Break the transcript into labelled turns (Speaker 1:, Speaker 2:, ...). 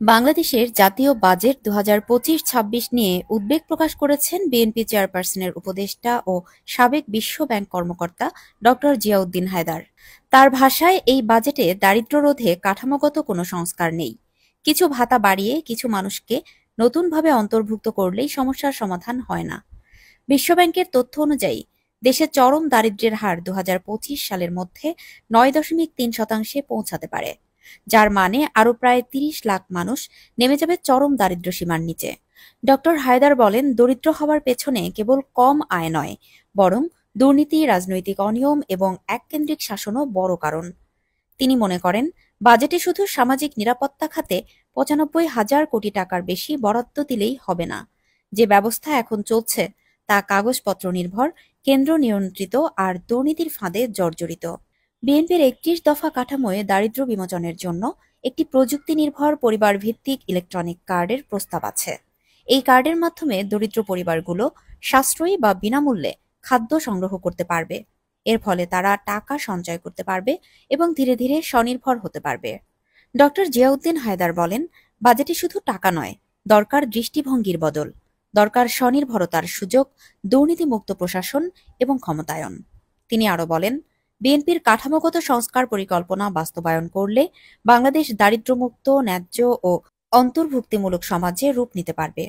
Speaker 1: বাংলাদেশের জাতীয় বাজেট ২০২৫-২৬ নিয়ে উদ্বেগ প্রকাশ করেছেন বিএনপি চেয়ারপারসনের উপদেষ্টা ও সাবেক বিশ্ব ব্যাংক কর্মকর্তা ড. জিয়াউদ্দিন হায়দার। তার ভাষায়, এই বাজেটে দারিদ্র্য রোধে কাঠামোগত কোনো সংস্কার নেই। কিছু ভাতা বাড়িয়ে কিছু মানুষকে নতুনভাবে অন্তর্ভুক্ত করলেই সমস্যার সমাধান হয় না। বিশ্বব্যাংকের তথ্য অনুযায়ী, দেশে চরম দারিদ্র্যের হার ২০২৫ সালের মধ্যে ৯.৩% পৌঁছাতে পারে, যার মানে আরও প্রায় ৩০ লাখ মানুষ নেমে যাবে চরম দারিদ্র্যসীমার নিচে। ড. হায়দার বলেন, দরিদ্র হওয়ার পেছনে কেবল কম আয় নয়, বরং দুর্নীতি, রাজনৈতিক অনিয়ম এবং এককেন্দ্রিক শাসনও বড় কারণ। তিনি মনে করেন, বাজেটে শুধু সামাজিক নিরাপত্তা খাতে ৯৫,০০০ কোটি টাকার বেশি বরাদ্দ দিলেই হবে না। যে ব্যবস্থা এখন চলছে তা কাগজপত্র নির্ভর, কেন্দ্র নিয়ন্ত্রিত আর দুর্নীতির ফাঁদে জর্জরিত। বিএনপির ৩১ দফা কাঠামোয় দারিদ্র্য বিমোচনের জন্য একটি প্রযুক্তি নির্ভর পরিবার ভিত্তিক ইলেকট্রনিক কার্ডের প্রস্তাব আছে। এই কার্ডের মাধ্যমে দরিদ্র পরিবারগুলো সাশ্রয়ী বা বিনামূল্যে খাদ্য সংগ্রহ করতে পারবে। এর ফলে তারা টাকা সঞ্চয় করতে পারবে এবং ধীরে ধীরে স্বনির্ভর হতে পারবে। ড. জিয়াউদ্দিন হায়দার বলেন, বাজেটে শুধু টাকা নয়, দরকার দৃষ্টিভঙ্গির বদল, দরকার স্বনির্ভরতার সুযোগ, দুর্নীতিমুক্ত প্রশাসন এবং ক্ষমতায়ন। তিনি আরও বলেন, বিএনপির কাঠামোগত সংস্কার পরিকল্পনা বাস্তবায়ন করলে বাংলাদেশ দারিদ্র্যমুক্ত, ন্যায্য ও অন্তর্ভুক্তিমূলক সমাজে রূপ নিতে পারবে।